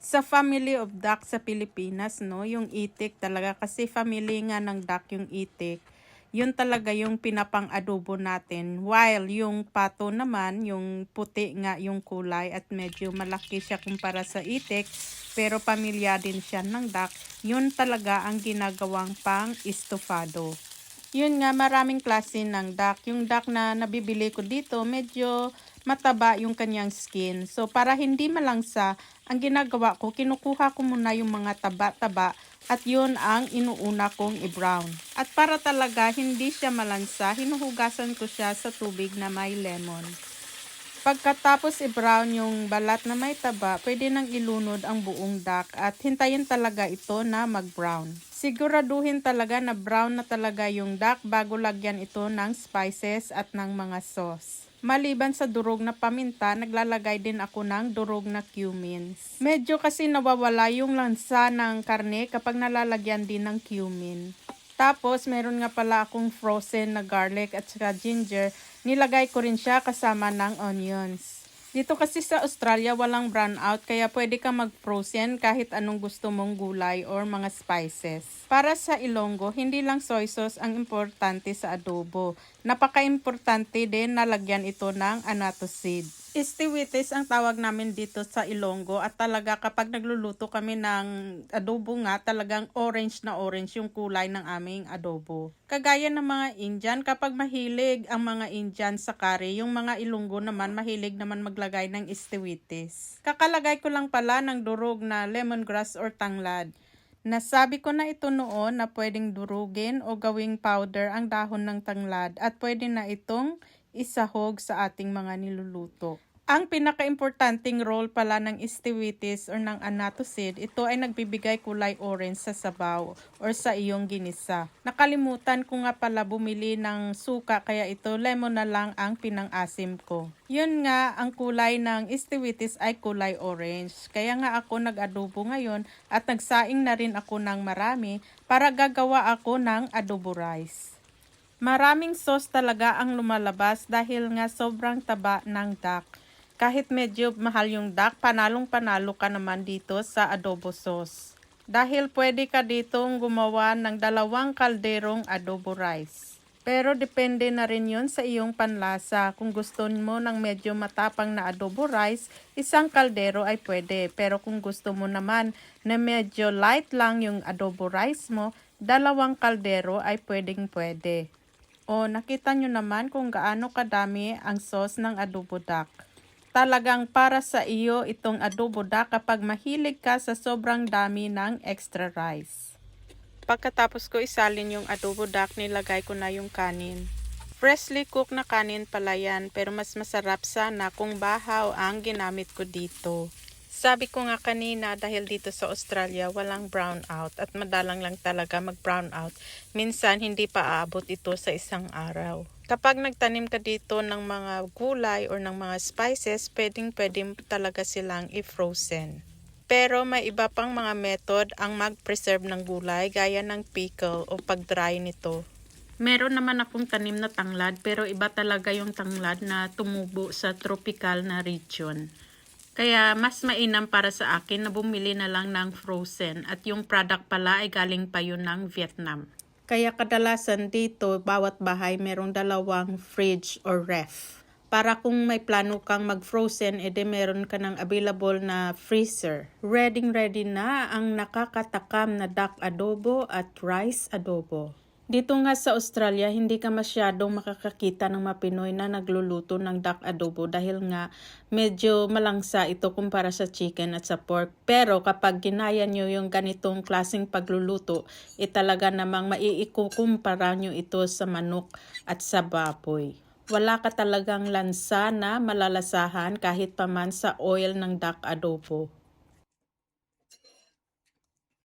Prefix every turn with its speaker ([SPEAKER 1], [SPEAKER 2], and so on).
[SPEAKER 1] Sa family of duck sa Pilipinas, no, yung itik talaga kasi family nga ng duck yung itik. Yun talaga yung pinapang-adobo natin. While yung pato naman, yung puti nga yung kulay at medyo malaki siya kumpara sa itik, pero pamilya din siya ng duck. Yun talaga ang ginagawang pang-estofado. Yun nga, maraming klase ng duck. Yung duck na nabibili ko dito, medyo mataba yung kanyang skin. So, para hindi malangsa, ang ginagawa ko, kinukuha ko muna yung mga taba-taba at yun ang inuuna kong i-brown. At para talaga hindi siya malansa, hinuhugasan ko siya sa tubig na may lemon. Pagkatapos i-brown yung balat na may taba, pwede nang ilunod ang buong duck at hintayin talaga ito na mag-brown. Siguraduhin talaga na brown na talaga yung duck bago lagyan ito ng spices at ng mga sauce. Maliban sa durog na paminta, naglalagay din ako ng durog na cumin. Medyo kasi nawawala yung lansa ng karne kapag nalalagyan din ng cumin. Tapos, meron nga pala akong frozen na garlic at saka ginger. Nilagay ko rin siya kasama ng onions. Dito kasi sa Australia, walang brown out, kaya pwede kang mag-frozen kahit anong gusto mong gulay or mga spices. Para sa Ilonggo, hindi lang soy sauce ang importante sa adobo. Napaka-importante din na lagyan ito ng annatto seed. Istiwitis ang tawag namin dito sa Ilonggo at talaga kapag nagluluto kami ng adobo nga, talagang orange na orange yung kulay ng aming adobo. Kagaya ng mga Indian, kapag mahilig ang mga Indian sa curry, yung mga Ilonggo naman mahilig naman maglagay ng istiwitis. Kakalagay ko lang pala ng durog na lemongrass or tanglad. Nasabi ko na ito noon na pwedeng durugin o gawing powder ang dahon ng tanglad at pwede na itong isahog sa ating mga niluluto. Ang pinaka-importanting role pala ng istiwitis or ng annatto seed, ito ay nagbibigay kulay orange sa sabaw or sa iyong ginisa. Nakalimutan ko nga pala bumili ng suka kaya ito lemon na lang ang pinang-asim ko. Yun nga, ang kulay ng istiwitis ay kulay orange. Kaya nga ako nag-adobo ngayon at nagsaing na rin ako ng marami para gagawa ako ng adobo rice. Maraming sauce talaga ang lumalabas dahil nga sobrang taba ng duck. Kahit medyo mahal yung duck, panalong-panalo ka naman dito sa adobo sauce. Dahil pwede ka ditong gumawa ng 2 kalderong adobo rice. Pero depende na rin yun sa iyong panlasa. Kung gusto mo ng medyo matapang na adobo rice, 1 kaldero ay pwede. Pero kung gusto mo naman na medyo light lang yung adobo rice mo, 2 kaldero ay pwedeng-pwede. O, nakita nyo naman kung gaano kadami ang sauce ng adobo duck. Talagang para sa iyo itong adobo duck kapag mahilig ka sa sobrang dami ng extra rice. Pagkatapos ko isalin yung adobo duck, nilagay ko na yung kanin. Freshly cooked na kanin pala yan, pero mas masarap sana kung bahaw ang ginamit ko dito. Sabi ko nga kanina dahil dito sa Australia walang brown out at madalang lang talaga mag brown out. Minsan hindi pa aabot ito sa 1 araw. Kapag nagtanim ka dito ng mga gulay or ng mga spices, pwedeng talaga silang i-frozen. Pero may iba pang mga method ang mag-preserve ng gulay gaya ng pickle o pag-dry nito. Meron naman akong tanim na tanglad pero iba talaga yung tanglad na tumubo sa tropical na region. Kaya mas mainam para sa akin na bumili na lang ng frozen at yung product pala ay galing pa yun ng Vietnam. Kaya kadalasan dito, bawat bahay merong 2 fridge or ref. Para kung may plano kang mag-frozen, edi meron ka ng available na freezer. Ready na ang nakakatakam na duck adobo at rice adobo. Dito nga sa Australia, hindi ka masyadong makakakita ng mapinoy na nagluluto ng duck adobo dahil nga medyo malangsa ito kumpara sa chicken at sa pork. Pero kapag ginaya nyo yung ganitong klaseng pagluluto, talaga namang maiikukumpara nyo ito sa manok at sa baboy. Wala ka talagang lansa na malalasahan kahit paman sa oil ng duck adobo.